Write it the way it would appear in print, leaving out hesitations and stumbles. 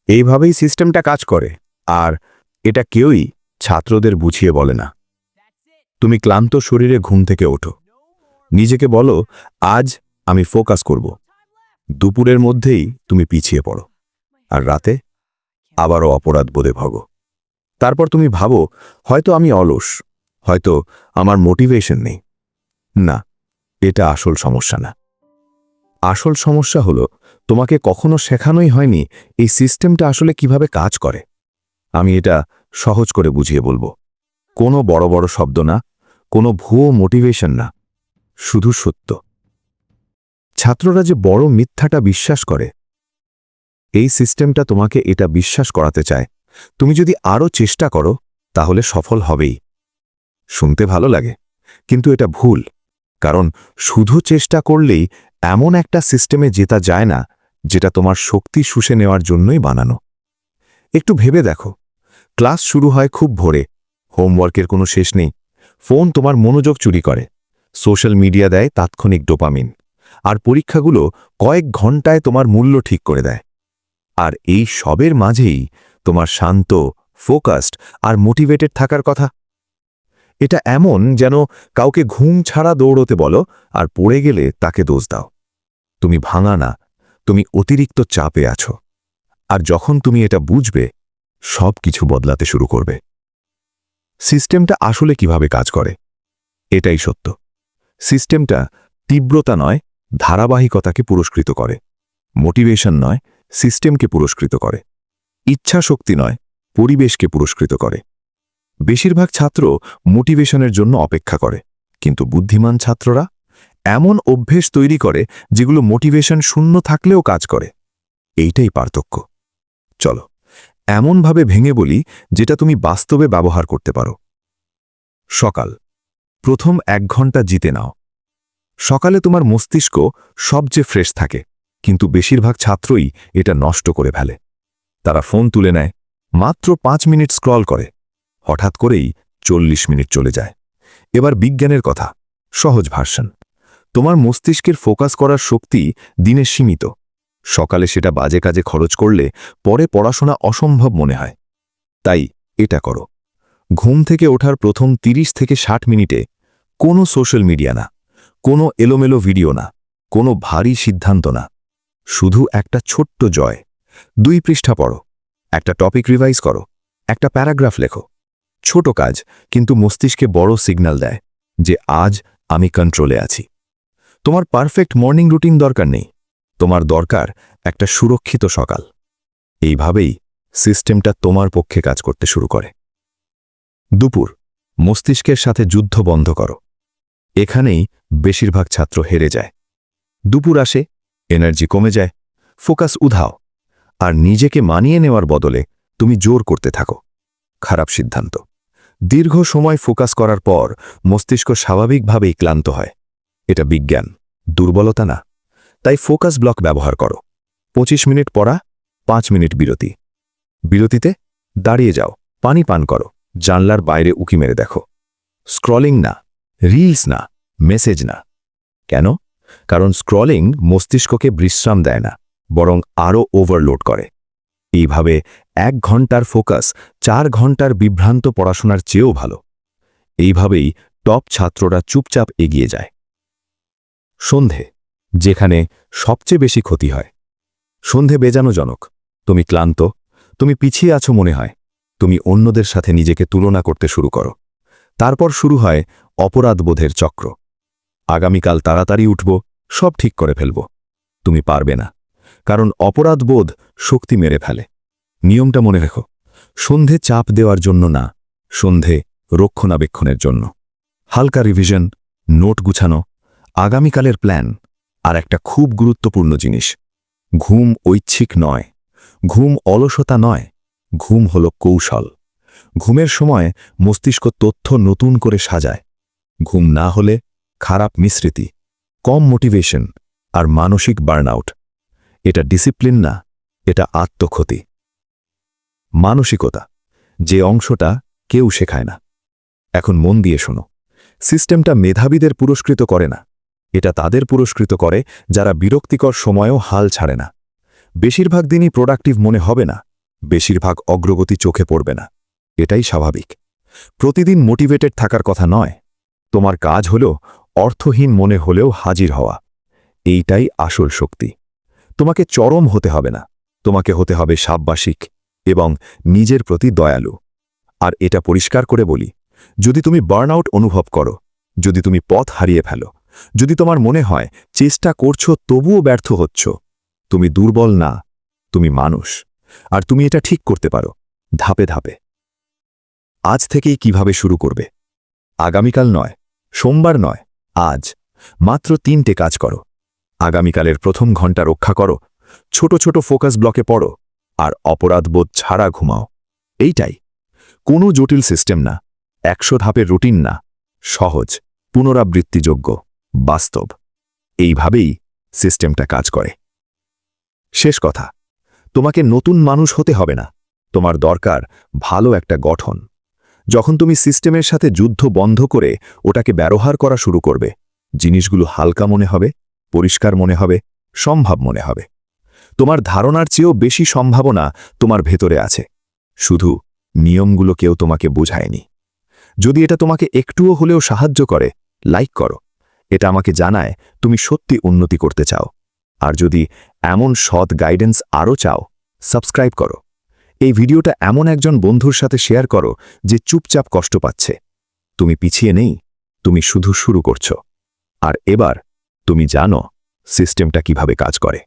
এইভাবেই সিস্টেমটা কাজ করে, আর এটা কেউই ছাত্রদের বুঝিয়ে বলে না। তুমি ক্লান্ত শরীরে ঘুম থেকে ওঠো, নিজেকে বলো আজ আমি ফোকাস করব। দুপুরের মধ্যেই তুমি পিছিয়ে পড়ো, আর রাতে আবারও অপরাধ বোধে ভগো। তারপর তুমি ভাবো হয়তো আমি অলস, হয়তো আমার মোটিভেশন নেই। না, এটা আসল সমস্যা না। আসল সমস্যা হলো তোমাকে কখনো শেখানোই হয়নি এই সিস্টেমটা আসলে কিভাবে কাজ করে। আমি এটা সহজ করে বুঝিয়ে বলবো। কোনো বড় বড় শব্দ না, কোনো ভুয়ো মোটিভেশন না, শুধু সত্য। ছাত্ররা যে বড় মিথ্যাটা বিশ্বাস করে, এই সিস্টেমটা তোমাকে এটা বিশ্বাস করাতে চায় তুমি যদি আরও চেষ্টা করো তাহলে সফল হবেই। শুনতে ভালো লাগে, কিন্তু এটা ভুল। কারণ শুধু চেষ্টা করলেই এমন একটা সিস্টেমে জেতা যায় না যেটা তোমার শক্তি শুষে নেওয়ার জন্যই বানানো। একটু ভেবে দেখো, ক্লাস শুরু হয় খুব ভোরে, হোমওয়ার্কের কোনো শেষ নেই, ফোন তোমার মনোযোগ চুরি করে, সোশ্যাল মিডিয়া দেয় তাৎক্ষণিক ডোপামিন, আর পরীক্ষাগুলো কয়েক ঘন্টায় তোমার মূল্য ঠিক করে দেয়। আর এই সবের মাঝেই তোমার শান্ত, ফোকাসড আর মোটিভেটেড থাকার কথা। এটা এমন যেন কাউকে ঘুম ছাড়া দৌড়তে বলো আর পড়ে গেলে তাকে দোষ দাও। তুমি ভাঙা না, তুমি অতিরিক্ত চাপে আছো। আর যখন তুমি এটা বুঝবে, সব কিছু বদলাতে শুরু করবে। সিস্টেমটা আসলে কিভাবে কাজ করে? এটাই সত্য। সিস্টেমটা তীব্রতা নয়, ধারাবাহিকতাকে পুরস্কৃত করে। মোটিভেশন নয়, সিস্টেমকে পুরস্কৃত করে। ইচ্ছা শক্তি নয়, পরিবেশকে পুরস্কৃত করে। বেশিরভাগ ছাত্র মোটিভেশনের জন্য অপেক্ষা করে, কিন্তু বুদ্ধিমান ছাত্ররা এমন অভ্যেস তৈরি করে যেগুলো মোটিভেশন শূন্য থাকলেও কাজ করে। এইটাই পার্থক্য। চলো এমনভাবে ভেঙে বলি যেটা তুমি বাস্তবে ব্যবহার করতে পারো। সকাল, প্রথম 1 ঘন্টা জিতে নাও। সকালে তোমার মস্তিষ্ক সবচেয়ে ফ্রেশ থাকে, কিন্তু বেশিরভাগ ছাত্রই এটা নষ্ট করে ফেলে। তারা ফোন তুলে নেয়, মাত্র 5 মিনিট স্ক্রল করে, হঠাৎ করেই 40 মিনিট চলে যায়। এবার বিজ্ঞানের কথা, সহজ ভার্সন। তোমার মস্তিষ্কের ফোকাস করার শক্তি দিনে সীমিত। সকালে সেটা বাজে কাজে খরচ করলে পরে পড়াশোনা অসম্ভব মনে হয়। তাই এটা করো, ঘুম থেকে ওঠার প্রথম 30 থেকে 60 মিনিটে কোনো সোশ্যাল মিডিয়া না, কোনো এলোমেলো ভিডিও না, কোনো ভারী সিদ্ধান্ত না, শুধু একটা ছোট্ট জয়। 2 পৃষ্ঠা পড়ো, একটা টপিক রিভাইজ করো, একটা প্যারাগ্রাফ লেখো। ছোট কাজ, কিন্তু মস্তিষ্কে বড় সিগন্যাল দেয় যে আজ আমি কন্ট্রোলে আছি। তোমার পারফেক্ট মর্নিং রুটিন দরকার নেই, তোমার দরকার একটা সুরক্ষিত সকাল। এইভাবেই সিস্টেমটা তোমার পক্ষে কাজ করতে শুরু করে। দুপুর, মস্তিষ্কের সাথে যুদ্ধ বন্ধ করো। এখানেই বেশিরভাগ ছাত্র হেরে যায়। দুপুর আসে, এনার্জি কমে যায়, ফোকাস উধাও, আর নিজেকে মানিয়ে নেওয়ার বদলে তুমি জোর করতে থাকো। খারাপ সিদ্ধান্ত। দীর্ঘ সময় ফোকাস করার পর মস্তিষ্ক স্বাভাবিকভাবেই ক্লান্ত হয়। এটা বিজ্ঞান, দুর্বলতা না। তাই ফোকাস ব্লক ব্যবহার করো। 25 মিনিট পড়া, 5 মিনিট বিরতি। বিরতিতে দাঁড়িয়ে যাও, পানি পান করো, জানলার বাইরে উঁকি মেরে দেখো। স্ক্রলিং না, রিলস না, মেসেজ না। কেন? কারণ স্ক্রলিং মস্তিষ্ককে বিশ্রাম দেয় না, বরং আরও ওভারলোড করে। এইভাবে 1 ঘন্টার ফোকাস 4 ঘন্টার বিভ্রান্ত পড়াশোনার চেয়েও ভালো। এইভাবেই টপ ছাত্ররা চুপচাপ এগিয়ে যায়। সন্ধে, যেখানে সবচেয়ে বেশি ক্ষতি হয়। সন্ধে বেজানোজনক। তুমি ক্লান্ত, তুমি পিছিয়ে আছো মনে হয়, তুমি অন্যদের সাথে নিজেকে তুলনা করতে শুরু করো। তারপর শুরু হয় অপরাধবোধের চক্র। আগামীকাল তাড়াতাড়ি উঠব, সব ঠিক করে ফেলব। তুমি পারবে না, কারণ অপরাধবোধ শক্তি মেরে ফেলে। নিয়মটা মনে রেখো, সন্ধে চাপ দেওয়ার জন্য না, সন্ধে রক্ষণাবেক্ষণের জন্য। হালকা রিভিশন, নোট গুছানো, আগামীকালের প্ল্যান। আর একটা খুব গুরুত্বপূর্ণ জিনিস, ঘুম ঐচ্ছিক নয়, ঘুম অলসতা নয়, ঘুম হলো কৌশল। ঘুমের সময় মস্তিষ্ক তথ্য নতুন করে সাজায়। ঘুম না হলে খারাপ মিশ্রিতি, কম মোটিভেশন আর মানসিক বার্নআউট। এটা ডিসিপ্লিন না, এটা আত্মক্ষতি। মানসিকতা, যে অংশটা কেউ শেখায় না। এখন মন দিয়ে শোনো, সিস্টেমটা মেধাবীদের পুরস্কৃত করে না, এটা তাদের পুরস্কৃত করে যারা বিরক্তিকর সময়েও হাল ছাড়ে না। বেশিরভাগ দিনই প্রোডাক্টিভ মনে হবে না, বেশিরভাগ অগ্রগতি চোখে পড়বে না। এটাই স্বাভাবিক। প্রতিদিন মোটিভেটেড থাকার কথা নয়। তোমার কাজ হল অর্থহীন মনে হলেও হাজির হওয়া। এইটাই আসল শক্তি। তোমাকে চরম হতে হবে না, তোমাকে হতে হবে সাব্বাসিক এবং নিজের প্রতি দয়ালু। আর এটা পরিষ্কার করে বলি, যদি তুমি বার্নআউট অনুভব করো, যদি তুমি পথ হারিয়ে ফেলো, যদি তোমার মনে হয় চেষ্টা করছো তবুও ব্যর্থ হচ্ছ, তুমি দুর্বল না, তুমি মানুষ। আর তুমি এটা ঠিক করতে পারো, ধাপে ধাপে। আজ থেকেই কিভাবে শুরু করবে? আগামীকাল নয়, সোমবার নয়, আজ মাত্র 3টে কাজ করো। আগামীকালের প্রথম ঘন্টা রক্ষা করো, ছোট ছোট ফোকাস ব্লকে পড়ো, আর অপরাধবোধ ছাড়া ঘুমাও। এইটাই। কোনো জটিল সিস্টেম না, 100 ধাপের রুটিন না, সহজ, পুনরাবৃত্তিযোগ্য, বাস্তব। এইভাবেই সিস্টেমটা কাজ করে। শেষ কথা, তোমাকে নতুন মানুষ হতে হবে না, তোমার দরকার ভালো একটা গঠন। যখন তুমি সিস্টেমের সাথে যুদ্ধ বন্ধ করে ওটাকে ব্যবহার করা শুরু করবে, জিনিসগুলো হালকা মনে হবে, পরিষ্কার মনে হবে, সম্ভব মনে হবে। তোমার ধারণার চেয়েও বেশি সম্ভাবনা তোমার ভেতরে আছে, শুধু নিয়মগুলো কেউ তোমাকে বোঝায়নি। যদি এটা তোমাকে একটুও হলেও সাহায্য করে, লাইক করো। এটা আমাকে জানায় তুমি সত্যি উন্নতি করতে চাও। আর যদি এমন সৎ গাইডেন্স আরও চাও, সাবস্ক্রাইব করো। এই ভিডিওটা এমন একজন বন্ধুর সাথে শেয়ার করো যে চুপচাপ কষ্ট পাচ্ছে। তুমি পিছিয়ে নেই, তুমি শুধু শুরু করছো। আর এবার তুমি জানো সিস্টেমটা কিভাবে কাজ করে।